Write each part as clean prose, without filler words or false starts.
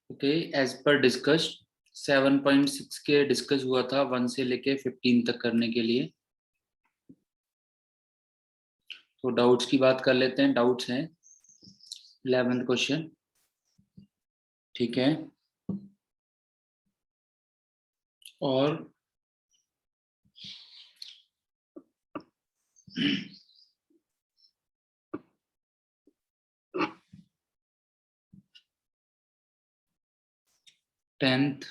Okay, as per discuss 7.6 के discuss हुआ था 1 से लेके 15 तक करने के लिए। तो डाउट्स की बात कर लेते हैं। डाउट्स हैं 11th क्वेश्चन, ठीक है। और टेंथ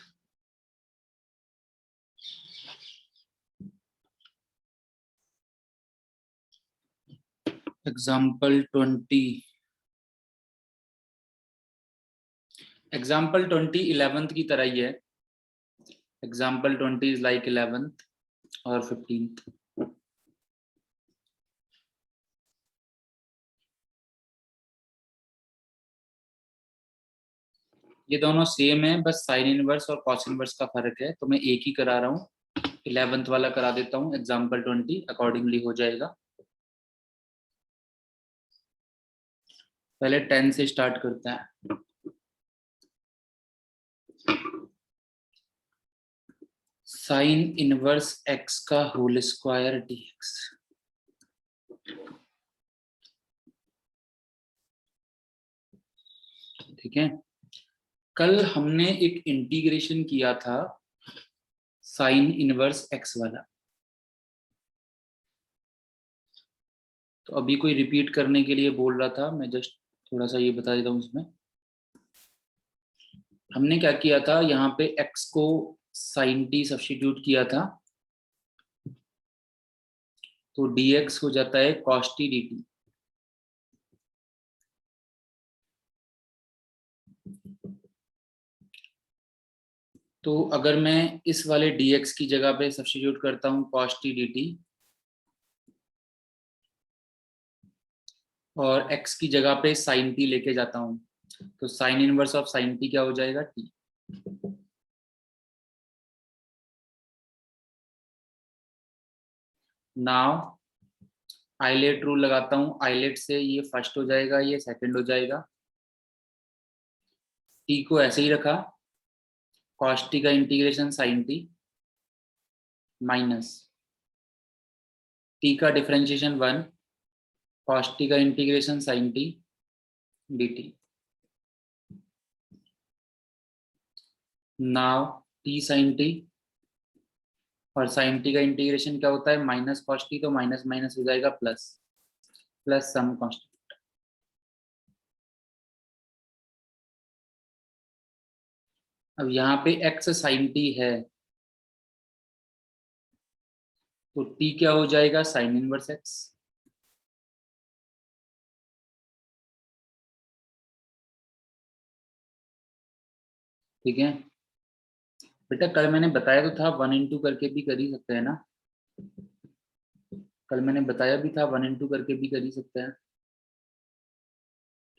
एग्जाम्पल 20 11th की तरह ही है। एग्जाम्पल 20 इज लाइक 11th और 15th। ये दोनों सेम है, बस साइन इनवर्स और कॉस इनवर्स का फर्क है, तो मैं एक ही करा रहा हूँ। 11th वाला करा देता हूँ, एग्जाम्पल 20 अकॉर्डिंगली हो जाएगा। पहले 10 से स्टार्ट करते हैं। साइन इनवर्स एक्स का होल स्क्वायर dx। ठीक है, कल हमने एक इंटीग्रेशन किया था साइन इनवर्स एक्स वाला, तो अभी कोई रिपीट करने के लिए बोल रहा था, मैं जस्ट थोड़ा सा ये बता देता हूँ। इसमें हमने क्या किया था, यहाँ पे x को साइन t सब्स्टिट्यूट किया था, तो dx हो जाता है cos t dt। तो अगर मैं इस वाले dx की जगह पे सब्स्टिट्यूट करता हूँ cos t dt, और x की जगह पे sin t लेके जाता हूँ, तो sine inverse of sin t क्या हो जाएगा, t। नाउ आइलेट रूल लगाता हूँ, आइलेट से ये फर्स्ट हो जाएगा, ये सेकंड हो जाएगा। t को ऐसे ही रखा, cos t का integration sin t minus t का डिफरेंशिएशन 1, cos t का integration sin t dt। Now t sin t, और sin t का इंटीग्रेशन क्या होता है, माइनस cos t, तो माइनस माइनस हो जाएगा प्लस, प्लस सम कांस्टेंट। अब यहाँ पे x sin t है, तो t क्या हो जाएगा, साइन इनवर्स x। ठीक है बेटा, कल मैंने बताया तो था 1 इंटू करके भी कर ही सकते हैं ना। कल मैंने बताया भी था 1 इंटू करके भी कर ही सकते हैं।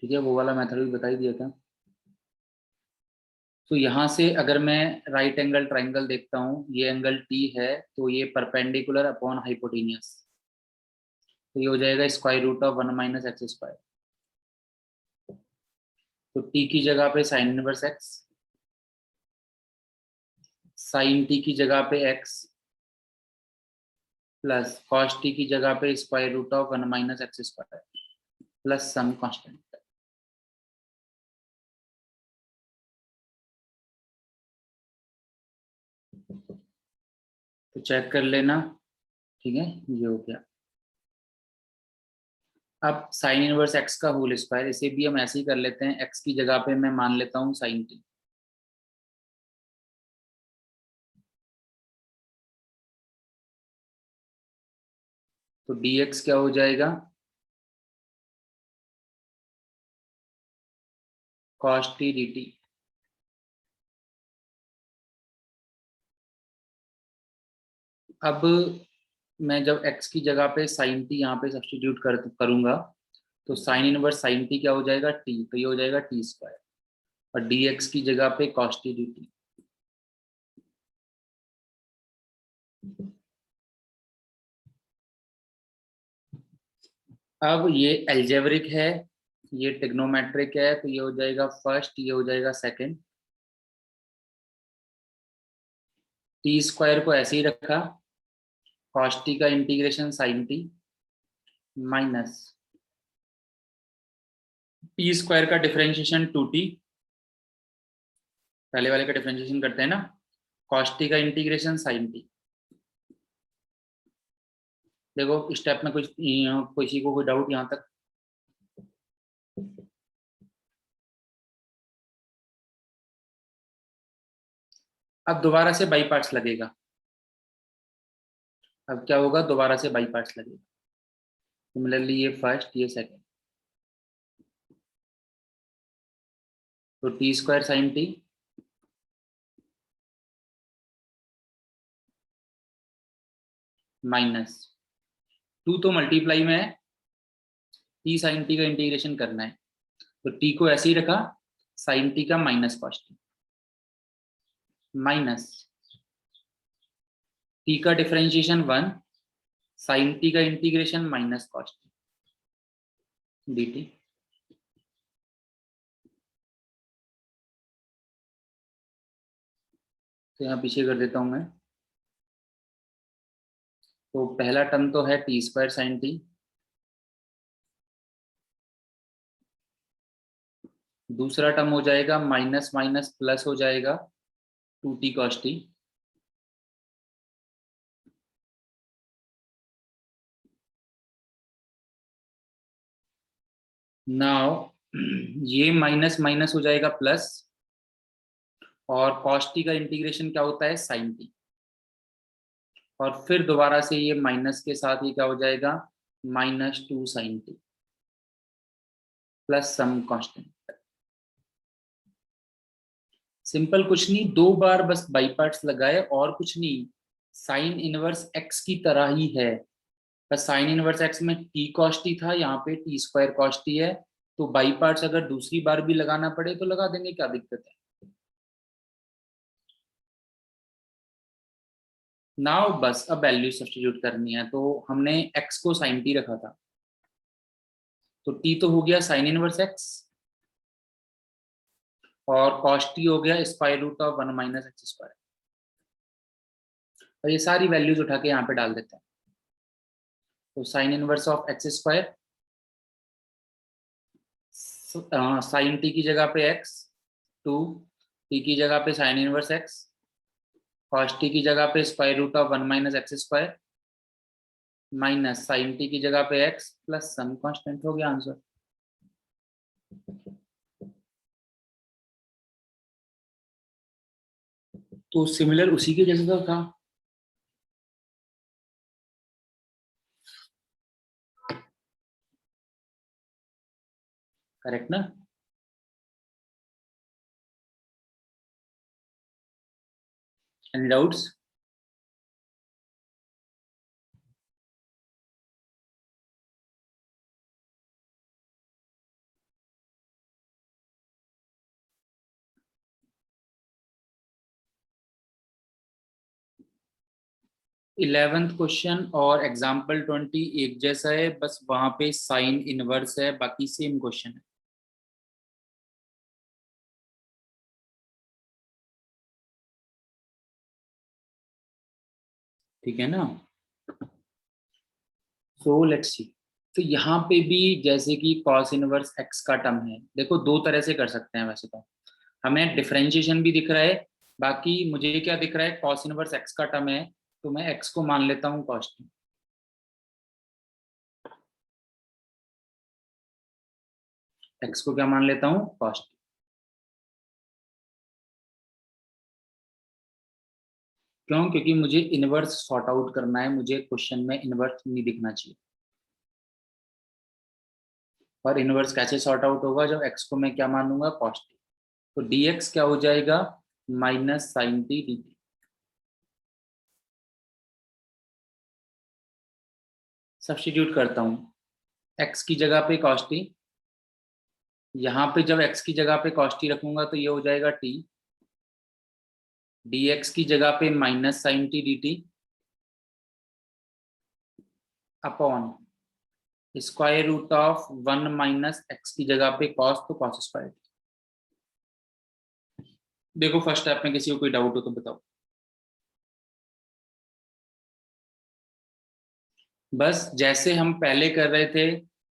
ठीक है, वो वाला मेथड भी बता ही दिया था। तो यहाँ से अगर मैं राइट एंगल ट्राइंगल देखता हूँ, ये एंगल टी है, तो ये परपेंडिकुलर अपॉन हाइपोटेनियस, तो ये हो जाएगा square root of 1 minus x square. तो टी की जगह पे sine inverse x, sine t की जगह पे एक्स, प्लस कॉस टी की जगह पे square root of 1 minus x square, plus some constant. तो चेक कर लेना। ठीक है, ये हो गया। अब साइन इनवर्स एक्स का होल स्क्वायर, इसे भी हम ऐसे ही कर लेते हैं, एक्स की जगह पे मैं मान लेता हूँ साइन टी। तो dx क्या हो जाएगा, cos t dt। अब मैं जब x की जगह पे साइन t यहाँ पे सब्स्टिट्यूट करूंगा, तो साइन इनवर्स साइन t क्या हो जाएगा, t, तो ये हो जाएगा t स्क्वायर, और dx की जगह पे cos t dt। अब ये एल्जेब्रिक है, ये ट्रिग्नोमेट्रिक है, तो ये हो जाएगा फर्स्ट, ये हो जाएगा सेकंड। टी स्क्वायर को ऐसे ही रखा, कॉस टी का integration sine t minus t square का डिफरेंशिएशन टू टी, पहले वाले का डिफरेंशिएशन करते हैं ना, कॉस टी का इंटीग्रेशन साइन टी। देखो स्टेप में कुछ किसी को कोई डाउट यहाँ तक? अब दोबारा से बाई पार्ट्स लगेगा। अब क्या होगा, दोबारा से बाई पार्ट्स लगेगा। सिमिलरली ये फर्स्ट, ये सेकंड, तो T square sine t minus two तो मल्टीप्लाई में है, टी साइन टी का इंटीग्रेशन करना है, तो टी को ऐसे ही रखा, साइन टी का minus cos T minus t का डिफरेंशिएशन वन, साइन टी का integration minus cos T d T. तो यहाँ पीछे कर देता हूं मैं। तो पहला टर्म तो है टी स्क्वायर साइन टी, दूसरा टर्म हो जाएगा माइनस माइनस प्लस हो जाएगा two t cos t, now ये माइनस माइनस हो जाएगा प्लस, और कॉस टी का इंटीग्रेशन क्या होता है, साइन टी, और फिर दोबारा से ये माइनस के साथ ये क्या हो जाएगा, minus two sine t plus some constant. Simple, कुछ नहीं, दो बार बस बाई पार्ट्स लगाए और कुछ नहीं, साइन इनवर्स एक्स की तरह ही है, बस साइन इनवर्स एक्स में टी कॉस टी था, यहाँ पे टी स्क्वायर कॉस टी है, तो बाई पार्ट्स अगर दूसरी बार भी लगाना पड़े तो लगा देंगे, क्या दिक्कत है। नाउ बस अब वैल्यू सब्स्टिट्यूट करनी है, तो हमने एक्स को साइन टी रखा था, तो टी तो हो गया साइन इनवर्स एक्स, और कॉस टी हो गया square root of one minus x square, और ये सारी वैल्यूज उठा के यहाँ पे डाल देते हैं। तो sine inverse of x square, sine t की जगह पे एक्स, टू टी की जगह पे sine inverse x, cos t की जगह पे square root of one minus x square, minus sine t की जगह पे एक्स प्लस सम कांस्टेंट, हो गया आंसर। तो सिमिलर उसी के जैसे तो था, करेक्ट ना? Any doubts? 11th क्वेश्चन और एग्जाम्पल 20 एक जैसा है, बस वहां पे साइन इनवर्स है, बाकी सेम क्वेश्चन है। ठीक है ना? So let's see. तो यहाँ पे भी जैसे कि कॉस इनवर्स एक्स का टर्म है, देखो दो तरह से कर सकते हैं वैसे तो, हमें डिफरेंशिएशन भी दिख रहा है, बाकी मुझे क्या दिख रहा है, कॉस इनवर्स एक्स का टर्म है, तो मैं एक्स को मान लेता हूँ कॉस टी, एक्स को क्या मान लेता हूँ, कॉस टी। क्यों? क्योंकि मुझे इनवर्स सॉर्ट आउट करना है, मुझे क्वेश्चन में इनवर्स नहीं दिखना चाहिए। और इनवर्स कैसे सॉर्ट आउट होगा, जब एक्स को मैं क्या मानूंगा, कॉस टी, तो dx क्या हो जाएगा, minus sine t d t. Substitute करता हूँ, x की जगह पे कॉस टी, यहाँ पे जब x की जगह पे कॉस टी रखूंगा तो ये हो जाएगा t, dx की जगह पे minus sine t d t upon square root of 1 minus x की जगह पे कॉस, तो कॉस स्क्वायर। देखो फर्स्ट स्टेप में किसी को कोई डाउट हो तो बताओ। बस जैसे हम पहले कर रहे थे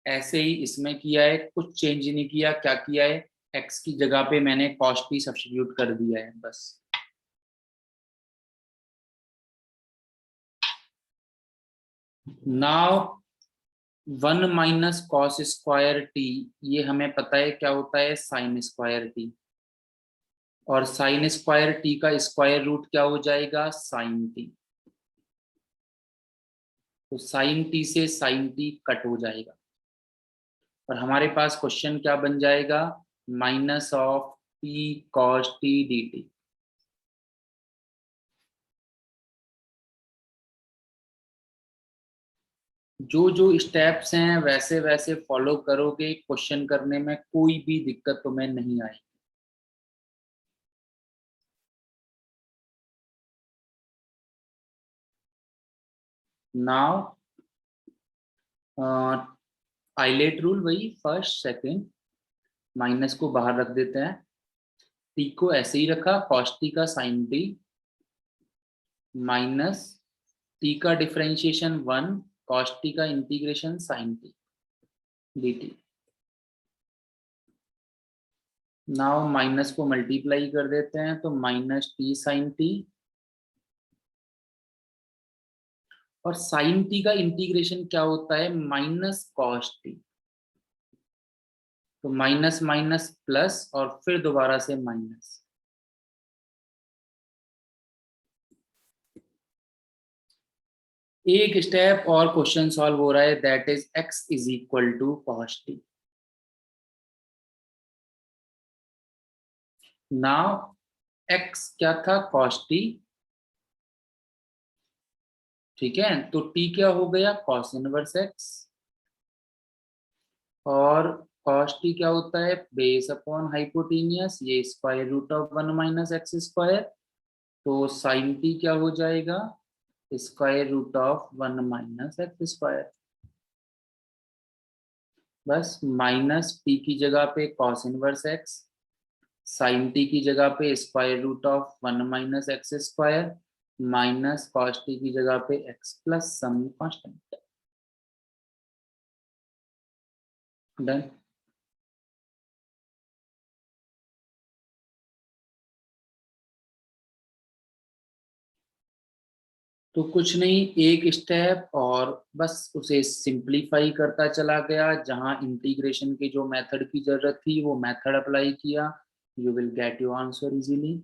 ऐसे ही इसमें किया है, कुछ चेंज नहीं किया। क्या किया है, एक्स की जगह पे मैंने कॉस टी सब्स्टिट्यूट कर दिया है बस। Now 1 minus cos square T, ये हमें पता है क्या होता है, साइन स्क्वायर टी। और साइन स्क्वायर टी का स्क्वायर रूट क्या हो जाएगा, साइन टी। तो साइन टी से साइन टी कट हो जाएगा और हमारे पास क्वेश्चन क्या बन जाएगा, minus of T cos T d T. जो जो स्टेप्स हैं वैसे वैसे फॉलो करोगे, क्वेश्चन करने में कोई भी दिक्कत तुम्हें नहीं आएगी। नाउ आइलेट रूल वही फर्स्ट सेकंड, माइनस को बाहर रख देते हैं, टी को ऐसे ही रखा, कॉस टी का साइन टी माइनस टी का डिफरेंशिएशन 1, कॉस टी का integration sine t d t. Now minus को मल्टीप्लाई कर देते हैं तो माइनस टी साइन टी, और साइन टी का इंटीग्रेशन क्या होता है, माइनस कॉस टी। तो माइनस माइनस प्लस और फिर दोबारा से माइनस। एक स्टेप और क्वेश्चन सॉल्व हो रहा है, that is x is equal to cos t. Now x क्या था, कॉस टी, ठीक है। तो टी क्या हो गया, कॉस इनवर्स एक्स, और कॉस टी क्या होता है, बेस अपॉन हाइपोटेनियस, ये square root of 1 minus x square. तो साइन टी क्या हो जाएगा, square root of 1 minus x square. बस माइनस टी की जगह पे cos inverse x, sine t की जगह पे square root of 1 minus x square, minus cos t की जगह पे x plus some constant. Done. तो कुछ नहीं, एक स्टेप और बस उसे सिंप्लीफाई करता चला गया, जहां इंटीग्रेशन के जो मेथड की जरूरत थी वो मेथड अप्लाई किया, you will get your answer easily.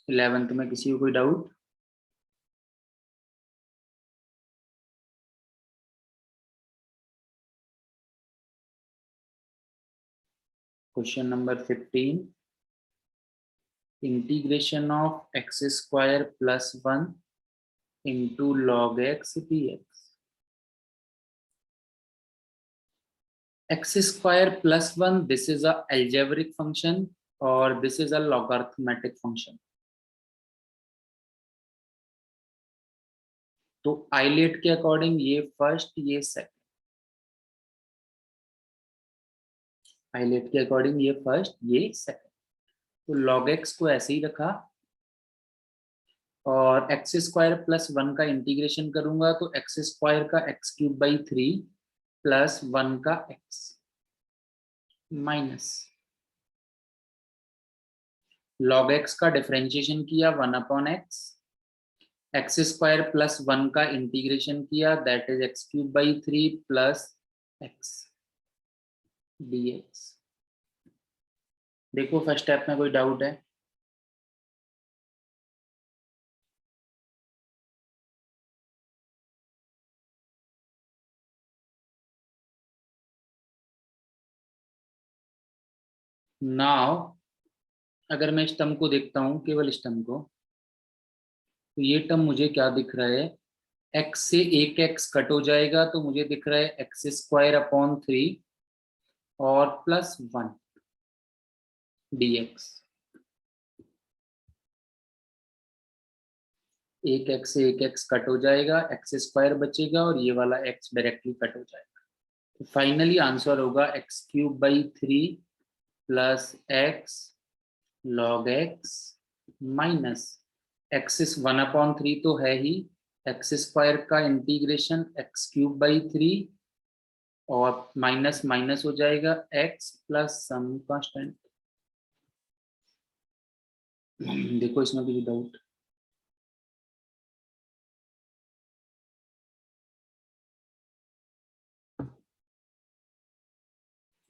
11th में किसी को कोई doubt? Question number 15, integration of x square plus 1 into log x D x. X square plus 1, this is a algebraic function और दिस इज अ लॉगरिथमेटिक फंक्शन। तो islet के according ये first, ये second. Islet के अकॉर्डिंग ये first, ये second. तो log x को ऐसे ही रखा और एक्स स्क्वायर प्लस 1 का इंटीग्रेशन करूंगा तो एक्स स्क्वायर का एक्स क्यूब बाई 3 प्लस 1 का एक्स माइनस लॉग एक्स का डिफरेंशिएशन किया 1 upon x, x square plus 1 का इंटीग्रेशन किया that is x cube by 3 plus x D x. देखो फर्स्ट स्टेप में कोई डाउट है? नाउ अगर मैं इस टर्म को देखता हूं, केवल इस टर्म को, तो ये टर्म मुझे क्या दिख रहा है, एक्स से एक एक्स कट हो जाएगा तो मुझे दिख रहा है एक्स स्क्वायर अपॉन 3 और प्लस 1 डी एक्स। एक एक्स से एक एक्स कट हो जाएगा, एक्स स्क्वायर बचेगा और ये वाला एक्स डायरेक्टली कट हो जाएगा। तो फाइनली आंसर होगा x cube by 3 plus x log x minus x इस 1/3 तो है ही, एक्स स्क्वायर का इंटीग्रेशन एक्स क्यूब बाई 3 और माइनस माइनस हो जाएगा एक्स प्लस सम कांस्टेंट। देखो इसमें कुछ डाउट?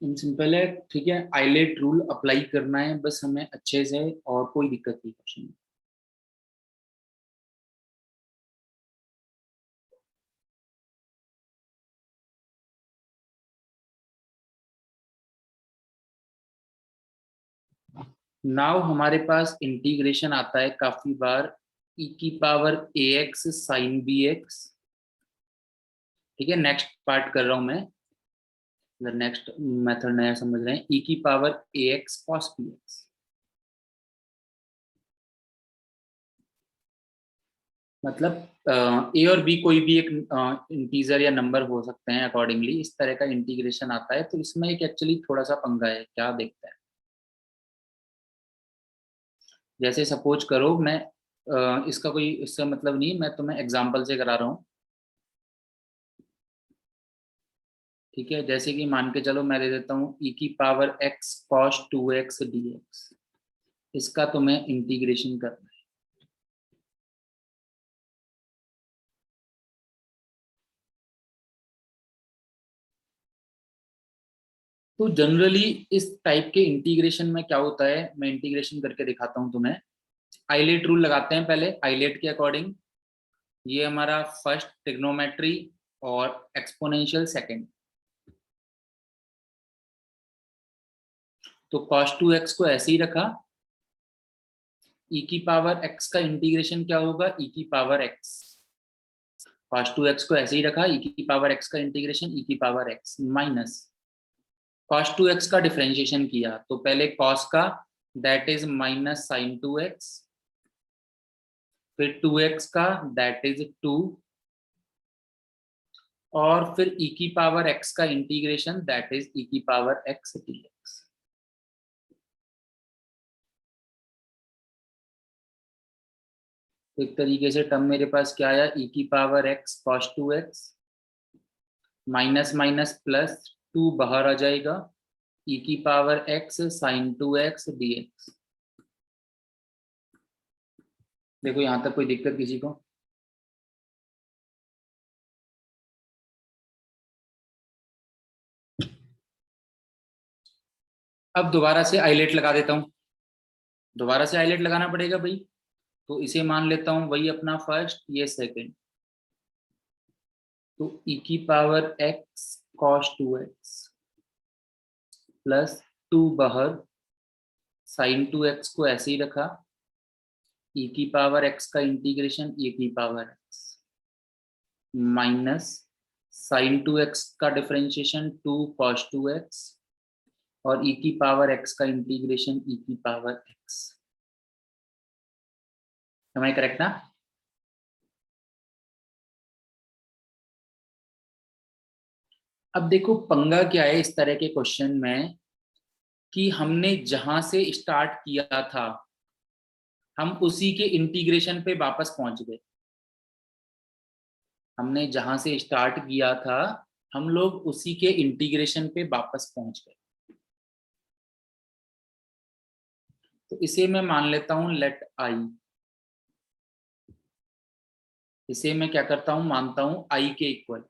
सिंपल है, ठीक है। आइलेट रूल अप्लाई करना है बस हमें अच्छे से, और कोई दिक्कत नहीं क्वेश्चन में। नाउ हमारे पास इंटीग्रेशन आता है काफी बार, ई की पावर ए एक्स साइन बी एक्स। ठीक है, नेक्स्ट पार्ट कर रहा हूं मैं, अगर नेक्स्ट मेथड नया समझ रहे हैं, ई की पावर ए एक्स कॉस बी एक्स। मतलब ए और बी कोई भी एक इंटीजर या नंबर हो सकते हैं, अकॉर्डिंगली इस तरह का इंटीग्रेशन आता है। तो इसमें एक एक्चुअली थोड़ा सा पंगा है, क्या देखते हैं। जैसे सपोज करो मैं इसका कोई इसका मतलब नहीं, मैं तुम्हें एग्जांपल से करा रहा हूँ। ठीक है, जैसे कि मान के चलो मैं दे देता हूँ ई की power x cos 2x dx, इसका तुम्हें इंटीग्रेशन करना है। तो जनरली इस टाइप के इंटीग्रेशन में क्या होता है, मैं इंटीग्रेशन करके दिखाता हूँ तुम्हें। आइलेट रूल लगाते हैं पहले, आइलेट के अकॉर्डिंग ये हमारा फर्स्ट ट्रिग्नोमेट्री और एक्सपोनेंशियल सेकंड। तो cos 2x को ऐसे ही रखा, e की पावर x का इंटीग्रेशन क्या होगा, e की पावर x। cos 2x को ऐसे ही रखा, e की पावर x का इंटीग्रेशन e की power x minus cos 2x का डिफरेंशिएशन किया, तो पहले cos का that is minus sine 2x, फिर 2x का दैट इज 2, और फिर e की पावर x का इंटीग्रेशन दैट इज e की पावर x dx। तो एक तरीके से टर्म मेरे पास क्या आया, e की power x cos 2x minus minus plus 2 बाहर आ जाएगा, e की power x sign 2x dx। देखो यहां तक कोई दिक्कत किसी को? अब दोबारा से आइलेट लगा देता हूं, दोबारा से आइलेट लगाना पड़ेगा भाई। तो इसे मान लेता हूं वही अपना फर्स्ट, ये सेकंड। तो e की power x cos 2x plus 2 बाहर, साइन 2x को ऐसे ही रखा, e की पावर x का इंटीग्रेशन e की power x minus sine 2x का डिफरेंशिएशन 2 cos 2x और e की पावर x का इंटीग्रेशन e की power x। am I correct ना? अब देखो पंगा क्या है इस तरह के क्वेश्चन में, कि हमने जहां से स्टार्ट किया था हम उसी के इंटीग्रेशन पे वापस पहुंच गए। हमने जहां से स्टार्ट किया था हम लोग उसी के इंटीग्रेशन पे वापस पहुंच गए। तो इसे मैं मान लेता हूं लेट आई, इसे मैं क्या करता हूं, मानता हूं आई के इक्वल।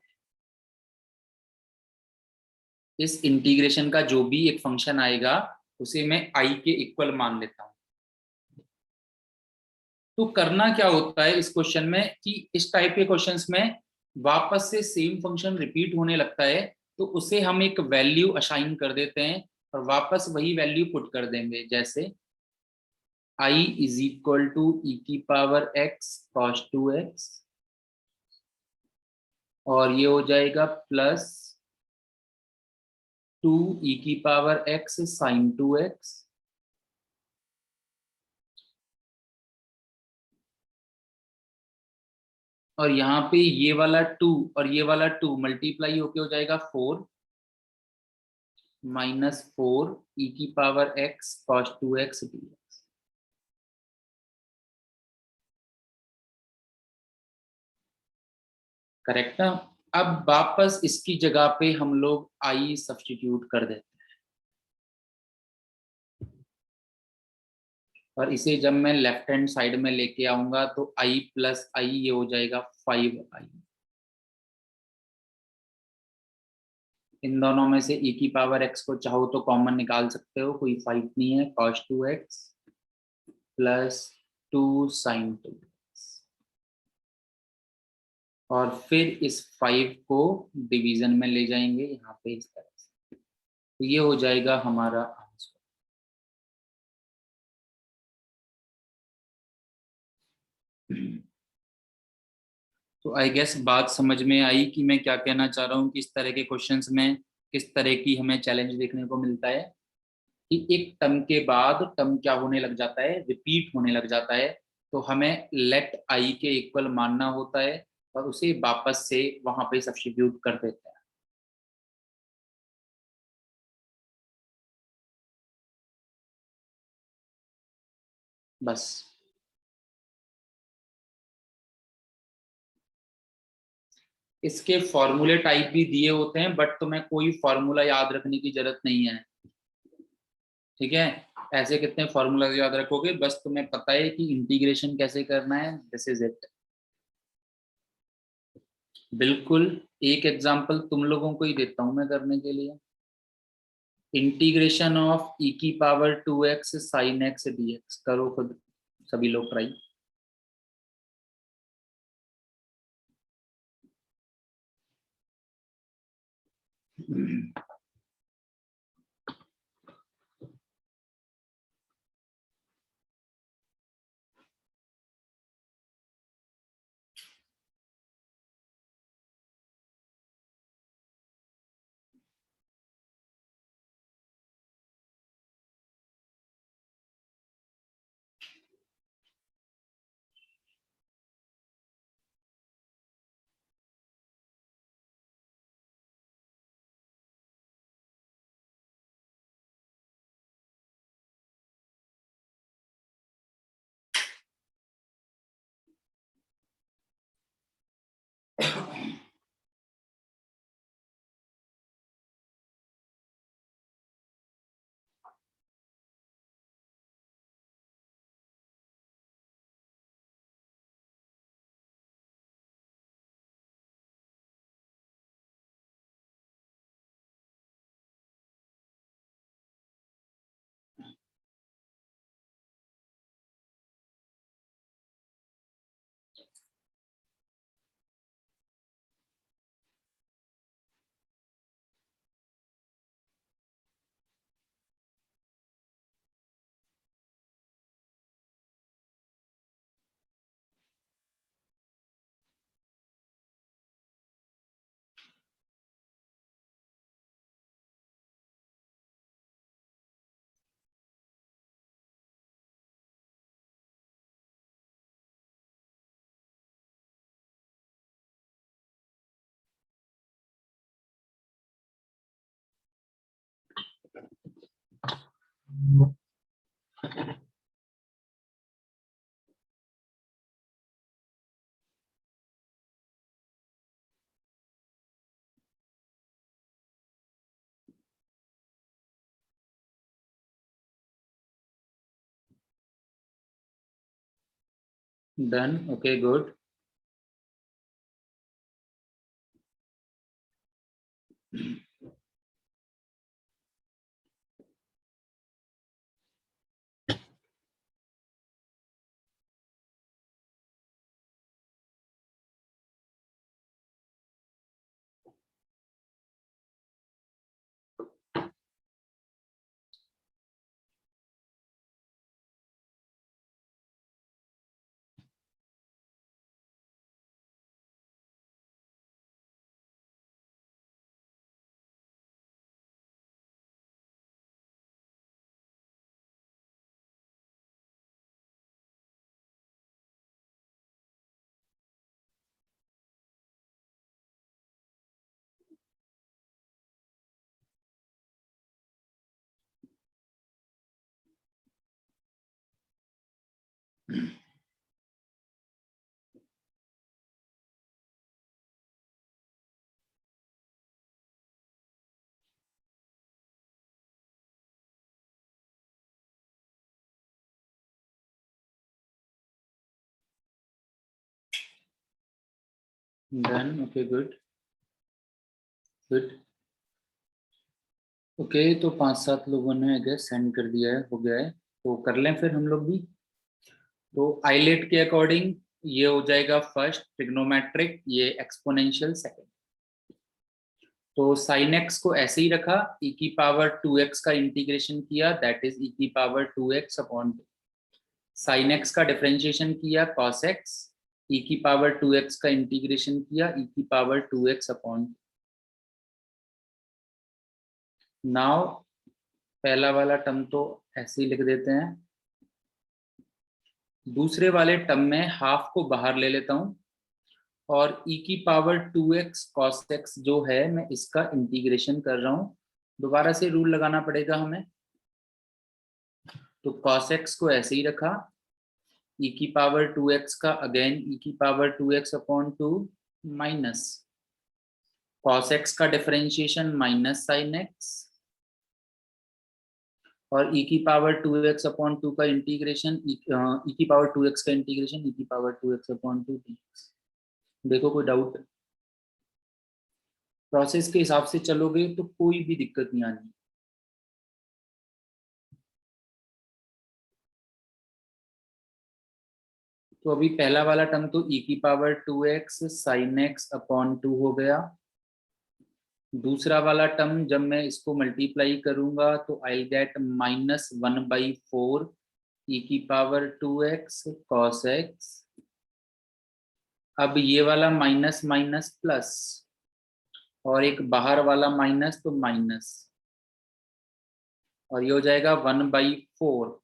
इस इंटीग्रेशन का जो भी एक फंक्शन आएगा उसे मैं आई के इक्वल मान लेता हूं। तो करना क्या होता है इस क्वेश्चन में, कि इस टाइप के क्वेश्चंस में वापस से सेम फंक्शन रिपीट होने लगता है, तो उसे हम एक वैल्यू असाइन कर देते हैं और वापस वही वैल्यू पुट कर देंगे। जैसे आई इज इक्वल टू ई की पावर एक्स कॉस 2x, और ये हो जाएगा प्लस 2 ई की पावर एक्स साइन 2x और यहाँ पे ये वाला 2 और ये वाला 2 मल्टीप्लाई होके हो जाएगा 4 -4 ई की power x cos 2x dx। Correct ना। अब वापस इसकी जगह पे हम लोग आई सब्स्टिट्यूट कर देते हैं, और इसे जब मैं लेफ्ट हैंड साइड में लेके आऊंगा तो आई प्लस आई ये हो जाएगा 5i। इन दोनों में से e की पावर x को चाहो तो कॉमन निकाल सकते हो, कोई 5 नहीं है, cos 2x plus 2 sin 2x। और फिर इस 5 को डिवीजन में ले जाएंगे यहाँ पे इस तरह से, तो ये हो जाएगा हमारा आंसर। तो आई गेस बात समझ में आई कि मैं क्या कहना चाह रहा हूँ कि इस तरह के क्वेश्चंस में किस तरह की हमें चैलेंज देखने को मिलता है कि एक टर्म के बाद टर्म क्या होने लग जाता है, रिपीट होने लग जाता है, तो हमें लेट आई के इक्वल मानना होता है और उसे वापस से वहां पे सब्स्टिट्यूट कर देते हैं। बस इसके फॉर्मूले टाइप भी दिए होते हैं, बट तुम्हें कोई फॉर्मूला याद रखने की जरूरत नहीं है। ठीक है, ऐसे कितने फॉर्मूला याद रखोगे, बस तुम्हें पता है कि इंटीग्रेशन कैसे करना है, दिस इज इट। बिल्कुल। एक एग्जांपल तुम लोगों को ही देता हूं मैं करने के लिए। इंटीग्रेशन ऑफ ई की power 2x sine x dx करो खुद, सभी लोग try. Done, okay, good. Done, okay, good good. Okay, तो 5-7 लोगों ने आई गेस सेंड कर दिया है, हो गया है, तो कर लें फिर हम लोग भी। तो आइलेट के अकॉर्डिंग ये हो जाएगा फर्स्ट ट्रिग्नोमेट्रिक, ये एक्सपोनेंशियल सेकंड। तो साइन एक्स को ऐसे ही रखा, e की पावर 2x का इंटीग्रेशन किया, दैट इज e की power 2x upon 2। Sine x का डिफरेंशिएशन किया cos x, e की पावर 2x का इंटीग्रेशन किया, e की पावर 2x अपॉन। नाउ पहला वाला टर्म तो ऐसे ही लिख देते हैं, दूसरे वाले टर्म में हाफ को बाहर ले लेता हूं, और e की पावर 2x cos x जो है मैं इसका इंटीग्रेशन कर रहा हूं। दोबारा से रूल लगाना पड़ेगा हमें, तो cos x को ऐसे ही रखा, e की पावर 2x का अगेन e की power 2x upon 2 minus cos x का डिफरेंशिएशन माइनस sin x, और e की पावर 2x अपॉन 2 का इंटीग्रेशन, e की पावर 2x का इंटीग्रेशन e की पावर 2x अपॉन 2 dx। देखो कोई डाउट? प्रोसेस के हिसाब से चलोगे तो कोई भी दिक्कत नहीं आनी। तो अभी पहला वाला टर्म तो e की power 2x sin x upon 2 हो गया। दूसरा वाला टर्म जब मैं इसको मल्टीप्लाई करूंगा तो आई गेट -1/4 e की पावर 2x cos x। अब ये वाला माइनस माइनस प्लस, और एक बाहर वाला माइनस तो माइनस, और ये हो जाएगा 1/4।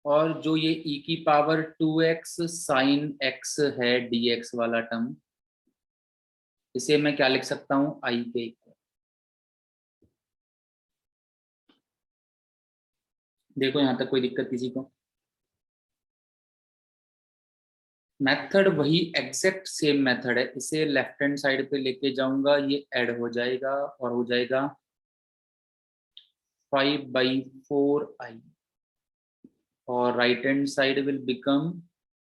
और जो ये e की पावर 2x sin x है dx वाला टर्म, इसे मैं क्या लिख सकता हूं, i के इक्वल। देखो यहां तक कोई दिक्कत किसी को? मेथड वही एग्जैक्ट सेम मेथड है, इसे लेफ्ट हैंड साइड पे लेके जाऊंगा, ये ऐड हो जाएगा और हो जाएगा 5/4i, और right hand side will become,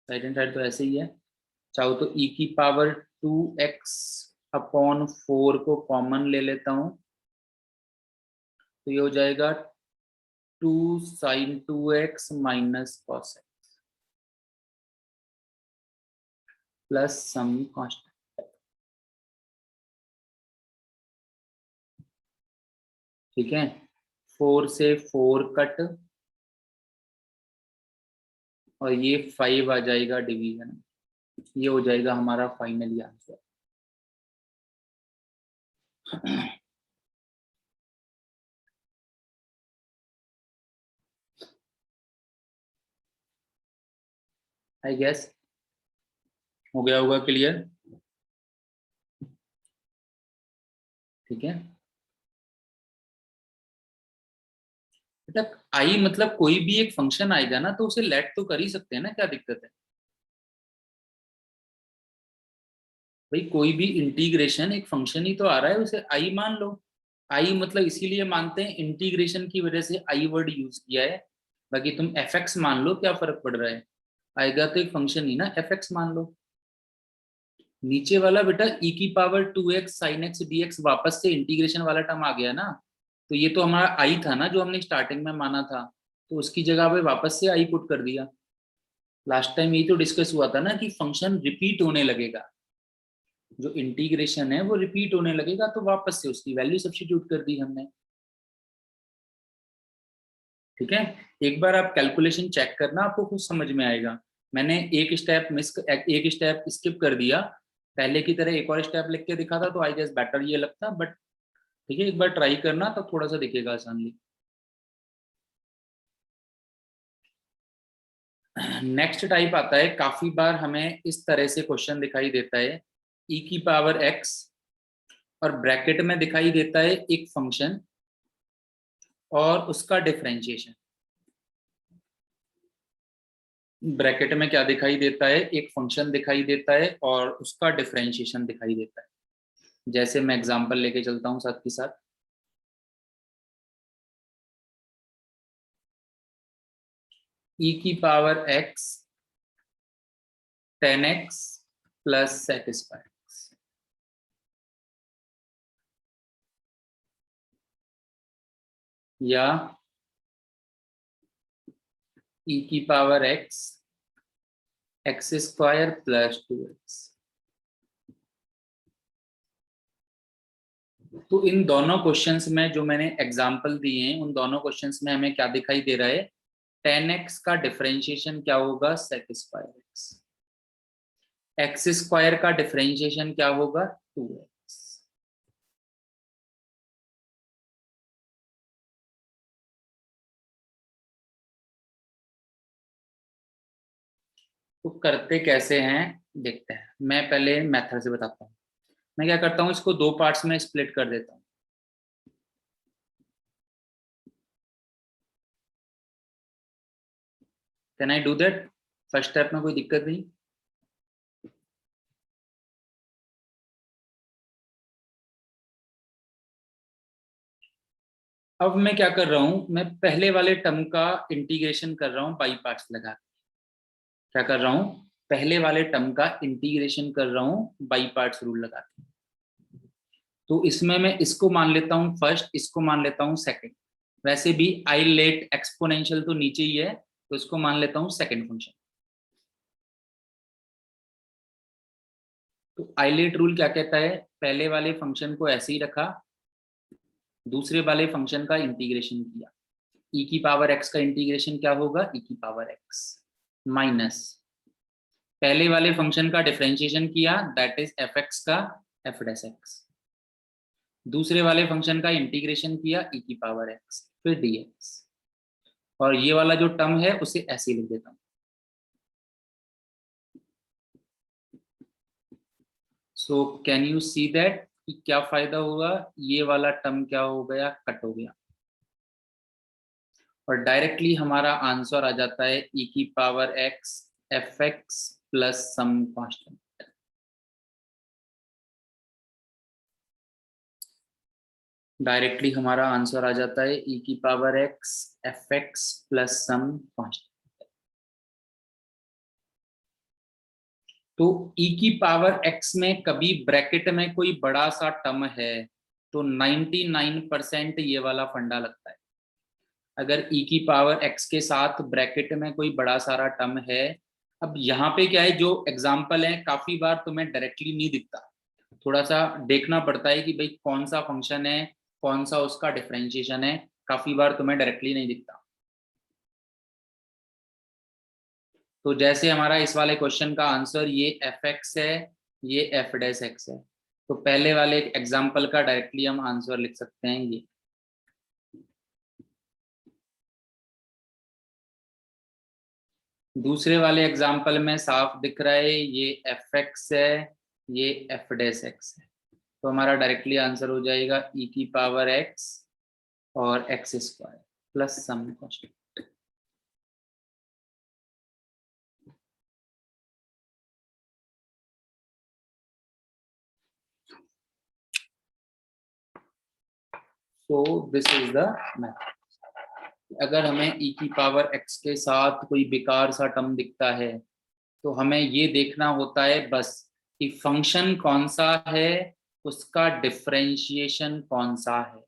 right hand side तो ऐसे ही है, चाहो तो e की पावर 2x अपॉन 4 को कॉमन ले लेता हूं, तो ये हो जाएगा 2 sin 2x माइनस cos x plus some constant. ठीक है, 4 से 4 कट, और ये 5 आ जाएगा डिवीजन। ये हो जाएगा हमारा फाइनली आंसर। आई गेस हो गया होगा क्लियर। ठीक है, बेटा आई मतलब कोई भी एक फंक्शन आएगा ना, तो उसे लेट तो कर ही सकते हैं ना, क्या दिक्कत है भाई? कोई भी इंटीग्रेशन एक फंक्शन ही तो आ रहा है, उसे आई मान लो। आई मतलब इसीलिए मानते हैं, इंटीग्रेशन की वजह से आई वर्ड यूज किया है। बाकी तुम एफ एक्स मान लो, क्या फर्क पड़ रहा है? आएगा तो एक फंक्शन ही ना, एफ एक्स मान लो। नीचे वाला बेटा e की power 2x sin x dx वापस से इंटीग्रेशन वाला टर्म आ गया ना, तो ये तो हमारा आई था ना जो हमने स्टार्टिंग में माना था, तो उसकी जगह पे वापस से आई पुट कर दिया। लास्ट टाइम ये तो डिस्कस हुआ था ना कि फंक्शन रिपीट होने लगेगा, जो इंटीग्रेशन है वो रिपीट होने लगेगा, तो वापस से उसकी वैल्यू सब्स्टिट्यूट कर दी हमने। ठीक है, एक बार आप कैलकुलेशन चेक करना, आपको कुछ समझ में आएगा। मैंने एक स्टेप स्किप कर दिया, पहले की तरह एक और स्टेप लिख के दिखा था, तो आई गेस बेटर ये लगता, बट ठीक है, एक बार ट्राई करना तो थोड़ा सा दिखेगा आसानली। नेक्स्ट टाइप आता है, काफी बार हमें इस तरह से क्वेश्चन दिखाई देता है, e की पावर x और ब्रैकेट में दिखाई देता है एक फंक्शन और उसका डिफरेंशिएशन। ब्रैकेट में क्या दिखाई देता है, एक फंक्शन दिखाई देता है और उसका डिफरेंशिएशन दिखाई देता है। जैसे मैं एग्जांपल लेके चलता हूँ साथ के साथ, e की power x 10x plus sec square, या e की power x x square plus 2x। तो इन दोनों क्वेश्चंस में जो मैंने एग्जांपल दिए हैं, उन दोनों क्वेश्चंस में हमें क्या दिखाई दे रहा है, 10x का डिफरेंशिएशन क्या होगा, sec square x, x square का डिफरेंशिएशन क्या होगा, 2x। तो करते कैसे हैं देखते हैं। मैं पहले मेथड से बताता हूँ। मैं क्या करता हूँ, इसको दो पार्ट्स में स्प्लिट कर देता हूँ। Can I do that? First step में कोई दिक्कत नहीं। अब मैं क्या कर रहा हूँ, मैं पहले वाले टर्म का इंटीग्रेशन कर रहा हूँ बाई पार्ट्स लगा के। क्या कर रहा हूँ, पहले वाले टर्म का इंटीग्रेशन कर रहा हूँ बाई पार्ट्स रूल लगा के। तो इसमें मैं इसको मान लेता हूँ फर्स्ट, इसको मान लेता हूँ सेकंड। वैसे भी आई लेट एक्सपोनेंशियल तो नीचे ही है, तो इसको मान लेता हूँ सेकंड फंक्शन। तो आइलेट रूल क्या कहता है, पहले वाले फंक्शन को ऐसे ही रखा, दूसरे वाले फंक्शन का इंटीग्रेशन किया। e की पावर x का इंटीग्रेशन क्या होगा, e की पावर x माइनस पहले वाले फंक्शन का डिफरेंशिएशन किया, दैट इज एफ एक्स का एफ डैश एक्स। दूसरे वाले फंक्शन का इंटीग्रेशन किया, e की पावर x फिर dx। और ये वाला जो टर्म है उसे ऐसे ही लिख देता हूँ। So can you see that कि क्या फायदा हुआ, ये वाला टर्म क्या हो गया, कट हो गया, और डायरेक्टली हमारा आंसर आ जाता है e की power x f x plus some constant. Directly हमारा आंसर आ जाता है e की power x f x plus some constant. तो e की पावर x में कभी ब्रैकेट में कोई बड़ा सा टर्म है तो 99% ये वाला फंडा लगता है। अगर e की पावर x के साथ ब्रैकेट में कोई बड़ा सारा टर्म है, अब यहाँ पे क्या है, जो एग्जाम्पल है काफी बार तुम्हें डायरेक्टली नहीं दिखता, थोड़ा सा देखना पड़ता है कि भाई कौन सा फंक्शन है, कौन सा उसका डिफरेंशिएशन है, काफी बार तुम्हें डायरेक्टली नहीं दिखता। तो जैसे हमारा इस वाले क्वेश्चन का आंसर ये एफ एक्स है, ये एफ डैश एक्स है, तो पहले वाले एग्जाम्पल का डायरेक्टली हम आंसर लिख सकते हैं ये। दूसरे वाले एग्जाम्पल में साफ दिख रहा है ये एफ एक्स है, ये एफ डैश एक्स है, तो हमारा डायरेक्टली आंसर हो जाएगा e की पावर x और x square plus some constant. So this is the method. अगर हमें e की पावर x के साथ कोई बेकार सा टर्म दिखता है तो हमें ये देखना होता है बस कि फंक्शन कौन सा है, उसका डिफरेंशिएशन कौन सा है।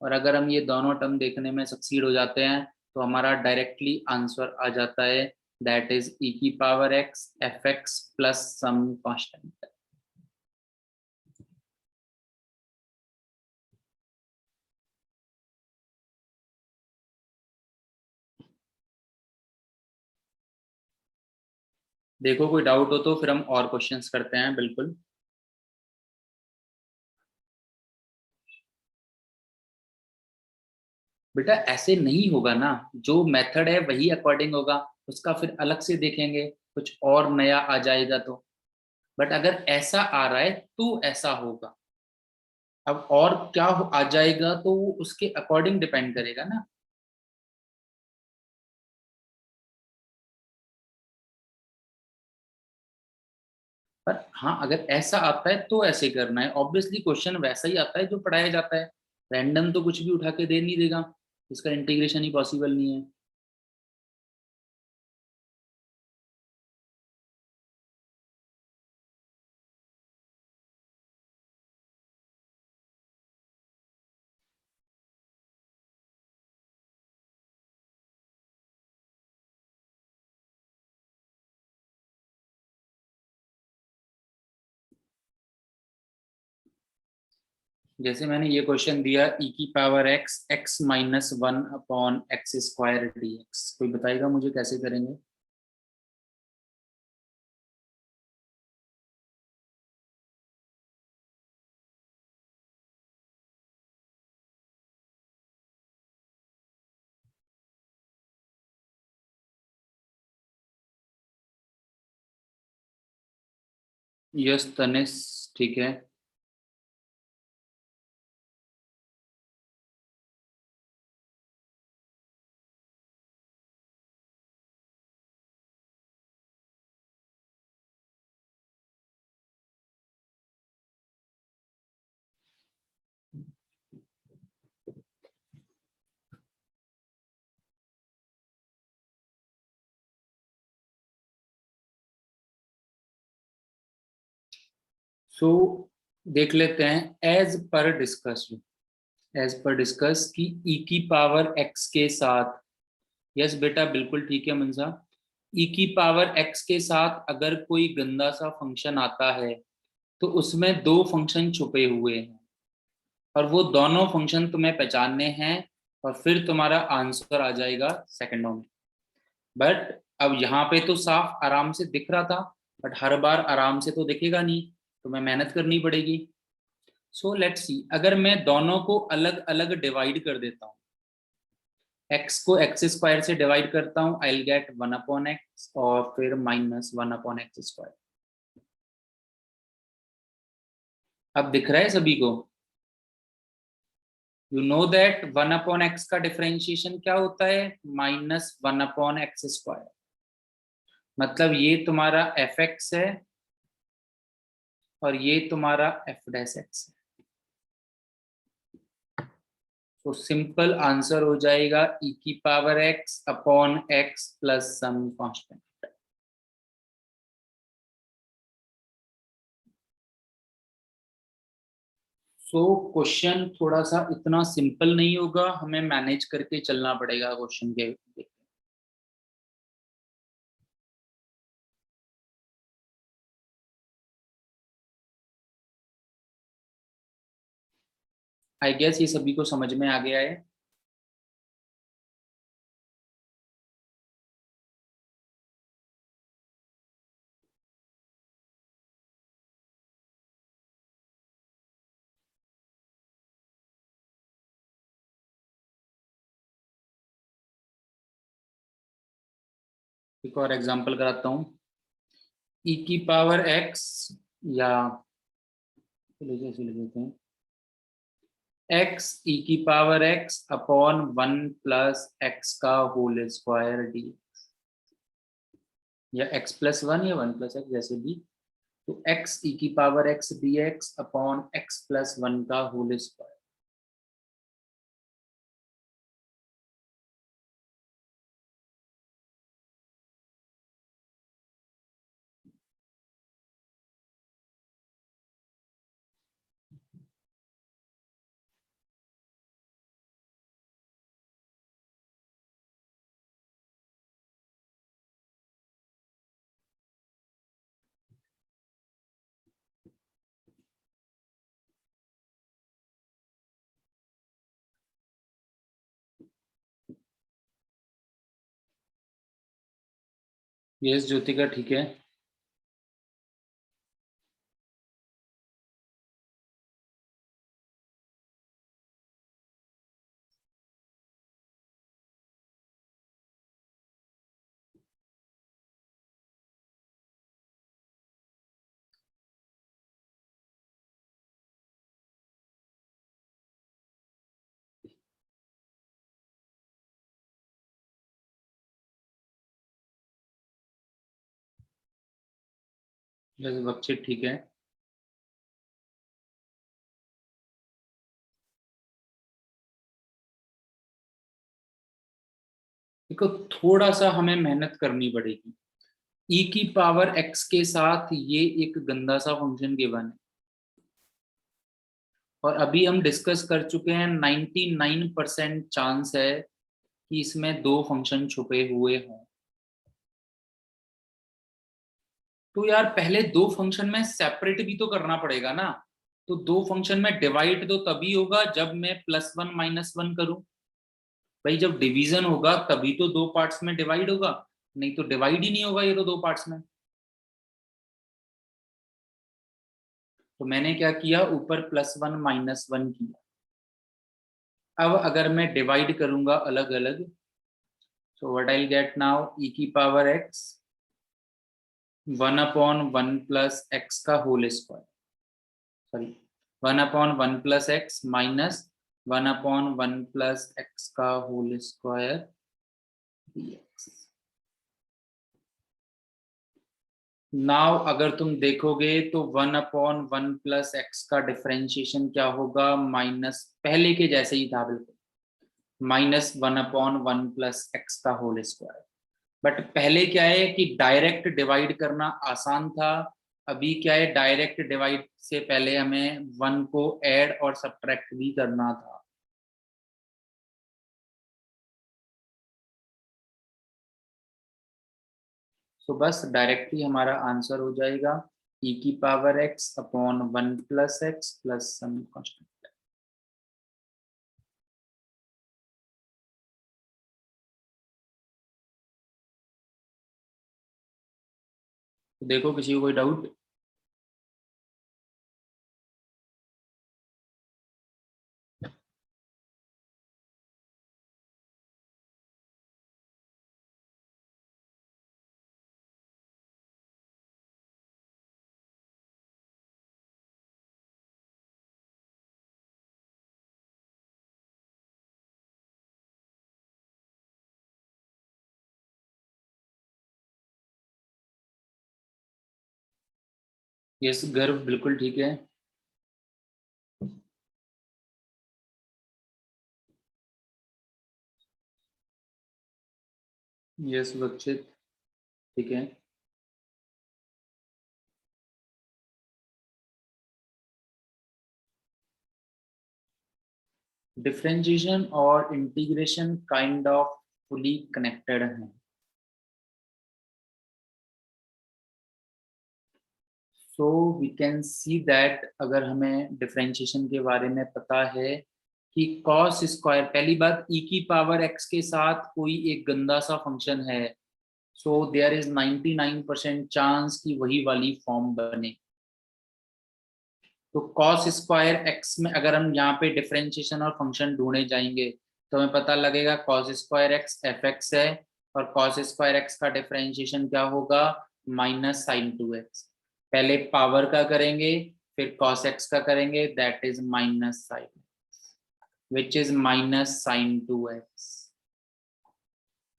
और अगर हम ये दोनों टर्म देखने में सक्सीड हो जाते हैं तो हमारा डायरेक्टली आंसर आ जाता है, दैट इज e की power x f x plus some constant. देखो कोई डाउट हो तो फिर हम और क्वेश्चंस करते हैं, बिल्कुल। बेटा ऐसे नहीं होगा ना, जो मेथड है वही अकॉर्डिंग होगा, उसका फिर अलग से देखेंगे, कुछ और नया आ जाएगा तो। बट अगर ऐसा आ रहा है तो ऐसा होगा। अब और क्या आ जाएगा तो वो उसके अकॉर्डिंग डिपेंड करेगा ना। पर हाँ, अगर ऐसा आता है तो ऐसे करना है। ऑब्वियसली क्वेश्चन वैसा ही आता है जो पढ़ाया जाता है, रैंडम तो कुछ भी उठा के दे नहीं देगा, इसका इंटीग्रेशन ही पॉसिबल नहीं है। जैसे मैंने ये क्वेश्चन दिया, ई की power x x minus one upon x square D x, कोई बताएगा मुझे कैसे करेंगे? यस तनिष, ठीक है। सो देख लेते हैं, एज पर डिस्कस कि ई की पावर एक्स के साथ, यस बेटा बिल्कुल ठीक है मंजा, ई की पावर एक्स के साथ अगर कोई गंदा सा फंक्शन आता है तो उसमें दो फंक्शन छुपे हुए हैं, और वो दोनों फंक्शन तुम्हें पहचानने हैं, और फिर तुम्हारा आंसर आ जाएगा सेकंडों में। बट अब यहाँ पे तो साफ आराम से दिख रहा था, बट हर बार आराम से तो दिखेगा नहीं, तुम्हें मेहनत करनी पड़ेगी। सो लेट्स सी, अगर मैं दोनों को अलग अलग डिवाइड कर देता हूँ, एक्स को एक्स स्क्वायर से डिवाइड करता हूँ, I will get one upon x और फिर minus one upon x square. अब दिख रहा है सभी को? You know that one upon x का डिफरेंशिएशन क्या होता है? Minus one upon x square. मतलब ये तुम्हारा एफ एक्स है और ये तुम्हारा एफ डैश एक्स है। तो सिंपल आंसर हो जाएगा ई की power x upon x plus some constant. So question थोड़ा सा इतना सिंपल नहीं होगा, हमें मैनेज करके चलना पड़ेगा क्वेश्चन के। आई गेस ये सभी को समझ में आ गया है। एक और एग्जांपल कराता हूँ, ई की पावर एक्स, या चलो जैसे लिख देते हैं, एक्स ई की power x upon one plus x का होल स्क्वायर डी, या एक्स प्लस वन या वन प्लस एक्स जैसे भी। तो एक्स ई की power x D x upon x plus one का होल स्क्वायर। यस ज्योतिका ठीक है। जैसे बच्चे ठीक है। देखो थोड़ा सा हमें मेहनत करनी पड़ेगी। ई की पावर एक्स के साथ ये एक गंदा सा फंक्शन गिवन है, और अभी हम डिस्कस कर चुके हैं 99% चांस है कि इसमें दो फंक्शन छुपे हुए हों। तो यार पहले दो फंक्शन में सेपरेट भी तो करना पड़ेगा ना। तो दो फंक्शन में डिवाइड तो तभी होगा जब मैं +1 -1 करूं। भाई जब डिवीजन होगा तभी तो दो पार्ट्स में डिवाइड होगा, नहीं तो डिवाइड ही नहीं होगा ये तो दो पार्ट्स में। तो मैंने क्या किया, ऊपर +1 -1 किया। अब अगर मैं डिवाइड करूंगा अलग अलग, so what I'll get now, e की पावर x 1/1 प्लस x का whole square, sorry 1/1 plus x minus 1/1 plus x का होल स्क्वायर dx। नाउ अगर तुम देखोगे तो 1/1 प्लस x का डिफरेंशिएशन क्या होगा, माइनस पहले के जैसे ही था बिल्कुल, -1/1 प्लस x का होल स्क्वायर। बट पहले क्या है कि डायरेक्ट डिवाइड करना आसान था, अभी क्या है डायरेक्ट डिवाइड से पहले हमें 1 को ऐड और सब्ट्रैक्ट भी करना था। तो बस डायरेक्टली हमारा आंसर हो जाएगा e की power x upon 1 plus x plus some constant. तो देखो किसी को कोई डाउट? यस गर्व बिल्कुल ठीक है। यस बच्चे ठीक है। डिफरेंशिएशन और integration kind of fully connected हैं। So we can see that अगर हमें डिफरेंशिएशन के बारे में पता है कि कॉस स्क्वायर, पहली बात e की पावर x के साथ कोई एक गंदा सा फंक्शन है, सो देयर इज 99% चांस कि वही वाली फॉर्म बने। तो कॉस स्क्वायर x में अगर हम यहाँ पे डिफरेंशिएशन और फंक्शन ढूंढने जाएंगे तो हमें पता लगेगा cos square x F x है, और कॉस स्क्वायर एक्स का डिफरेंशिएशन क्या होगा, -sin2x। पहले पावर का करेंगे फिर कॉस एक्स का करेंगे, that is -sin which is -sin2x।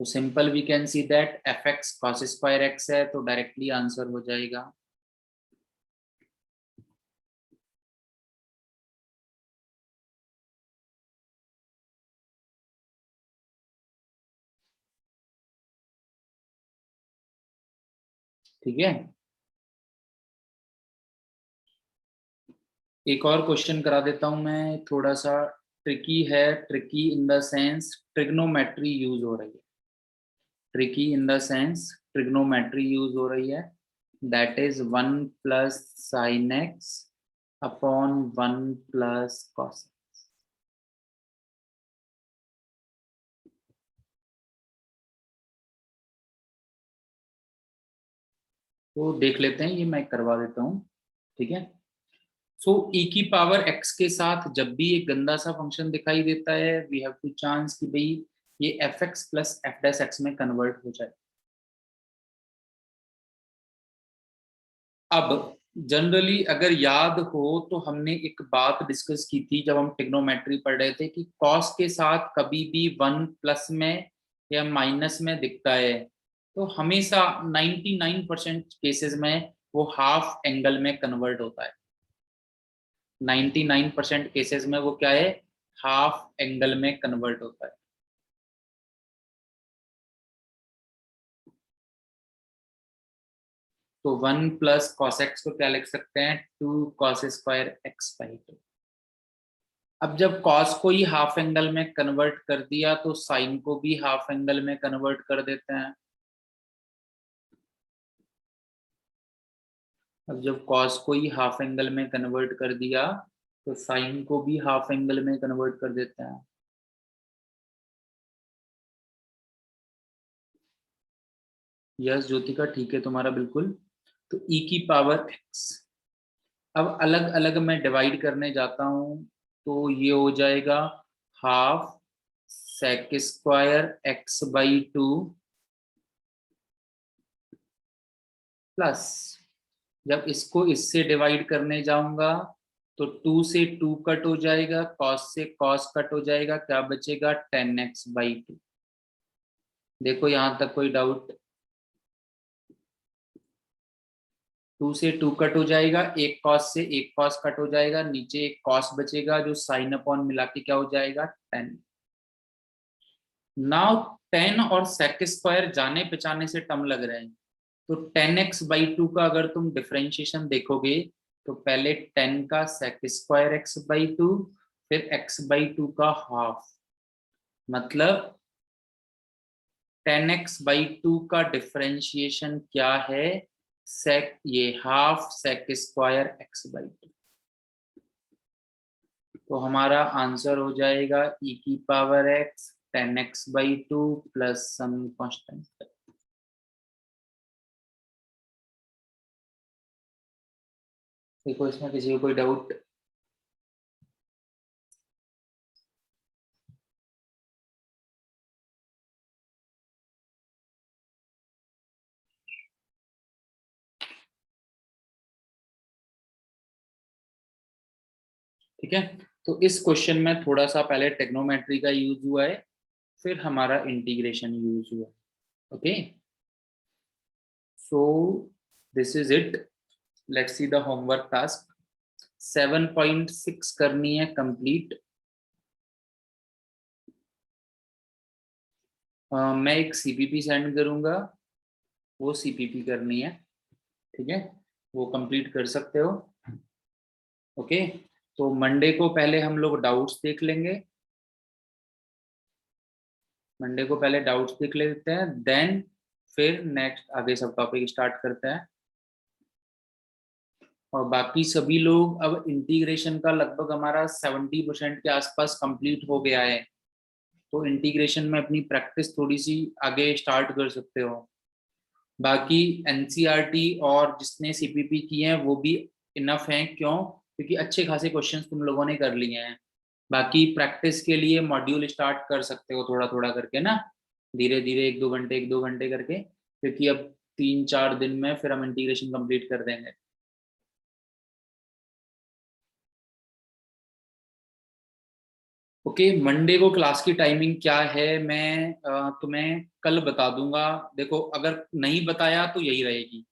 तो simple we can see that f x cos square x है, तो डायरेक्टली आंसर हो जाएगा। ठीक है, एक और क्वेश्चन करा देता हूं मैं, थोड़ा सा ट्रिकी है, tricky in the sense trigonometry use हो रही है, tricky in the sense trigonometry use हो रही है, that is 1 plus sine x upon 1 plus cos. तो देख लेते हैं, ये मैं करवा देता हूँ। ठीक है, सो e की पावर x के साथ जब भी एक गंदा सा फंक्शन दिखाई देता है, वी हैव टू चांस कि भाई ये F x plus F dash x में कन्वर्ट हो जाए। अब जनरली अगर याद हो तो हमने एक बात डिस्कस की थी जब हम ट्रिग्नोमेट्री पढ़ रहे थे कि कॉस के साथ कभी भी 1 प्लस में या माइनस में दिखता है, तो हमेशा 99% केसेस में वो हाफ एंगल में कन्वर्ट होता है। 99% केसेस में वो क्या है, हाफ एंगल में कन्वर्ट होता है। तो 1 प्लस कॉस एक्स को क्या लिख सकते हैं, 2 कॉस स्क्वायर एक्स बाई 2। अब जब कॉस को ही हाफ एंगल में कन्वर्ट कर दिया तो साइन को भी हाफ एंगल में कन्वर्ट कर देते हैं। अब जब कॉस को ही हाफ एंगल में कन्वर्ट कर दिया तो साइन को भी हाफ एंगल में कन्वर्ट कर देते हैं। यस ज्योतिका, ठीक है तुम्हारा बिल्कुल। तो e की पावर x, अब अलग अलग मैं डिवाइड करने जाता हूं तो ये हो जाएगा half sec square x by 2 plus, जब इसको इससे डिवाइड करने जाऊंगा तो 2 से 2 कट हो जाएगा, कॉस से कॉस कट हो जाएगा, क्या बचेगा 10x बाई 2। देखो यहां तक कोई डाउट? 2 से 2 कट हो जाएगा, एक कॉस से एक कॉस कट हो जाएगा, नीचे एक कॉस बचेगा जो साइन अपॉन मिला के क्या हो जाएगा 10। नाउ 10 और सेक स्क्वायर जाने पहचाने से टर्म लग रहे हैं, तो 10x बाई 2 का अगर तुम डिफरेंशिएशन देखोगे तो पहले 10 का सेक स्क्वायर एक्स बाई 2, फिर x बाई 2 का हाफ, मतलब 10x बाई 2 का डिफरेंशिएशन क्या है, सेक ये half sec square x by 2। तो हमारा आंसर हो जाएगा e की power x 10x by 2 plus some constant. देखो इसमें किसी को कोई डाउट? ठीक है, तो इस क्वेश्चन में थोड़ा सा पहले टेक्नोमेट्री का यूज हुआ है, फिर हमारा इंटीग्रेशन यूज हुआ। Okay, so this is it, let's see the homework task. 7.6 करनी है कंप्लीट। मैं एक सीपीपी सेंड करूंगा, वो सीपीपी करनी है। ठीक है, वो कंप्लीट कर सकते हो। ओके, तो मंडे को पहले हम लोग डाउट्स देख लेंगे, मंडे को पहले डाउट्स देख लेते हैं, देन फिर नेक्स्ट आगे सब टॉपिक स्टार्ट करते हैं। और बाकी सभी लोग, अब इंटीग्रेशन का लगभग हमारा 70% के आसपास कंप्लीट हो गया है, तो इंटीग्रेशन में अपनी प्रैक्टिस थोड़ी सी आगे स्टार्ट कर सकते हो। बाकी एनसीईआरटी और जिसने सीपीपी किए हैं वो भी इनफ हैं, क्यों? क्योंकि अच्छे खासे क्वेश्चंस तुम लोगों ने कर लिए हैं। बाकी प्रैक्टिस के लिए मॉड्यूल स्टार्ट कर सकते हो थोड़ा थोड़ा करके ना, धीरे धीरे 1-2 घंटे करके, क्योंकि अब 3-4 दिन में फिर हम इंटीग्रेशन कंप्लीट कर देंगे। ओके, मंडे को क्लास की टाइमिंग क्या है मैं तुम्हें कल बता दूंगा। देखो अगर नहीं बताया तो यही रहेगी,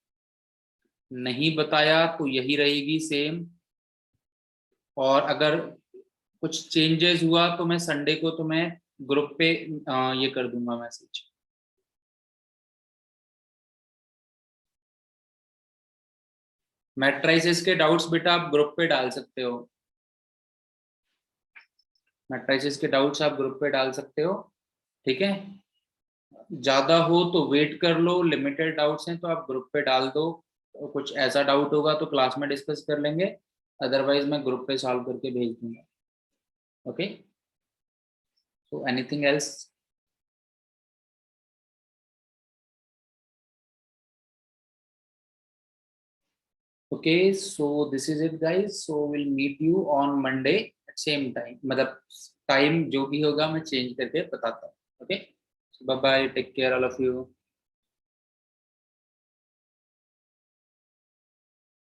नहीं बताया तो यही रहेगी सेम, और अगर कुछ चेंजेस हुआ तो मैं संडे को तुम्हें ग्रुप पे ये कर दूंगा मैसेज। मैट्राइसिस के डाउट्स बेटा आप ग्रुप पे डाल सकते हो, मैट्राइसिस के डाउट्स आप ग्रुप पे डाल सकते हो। ठीक है, ज्यादा हो तो वेट कर लो, लिमिटेड डाउट्स हैं तो आप ग्रुप पे डाल दो, कुछ ऐसा डाउट होगा तो क्लास में डिस्कस कर लेंगे, अदरवाइज मैं ग्रुप पे सॉल्व करके भेज दूंगा। Okay, so anything else? Okay, so this is it guys, so will meet you on Monday at same time, मतलब टाइम जो भी होगा मैं चेंज करके बताता हूँ। Okay, bye bye, take care all of you.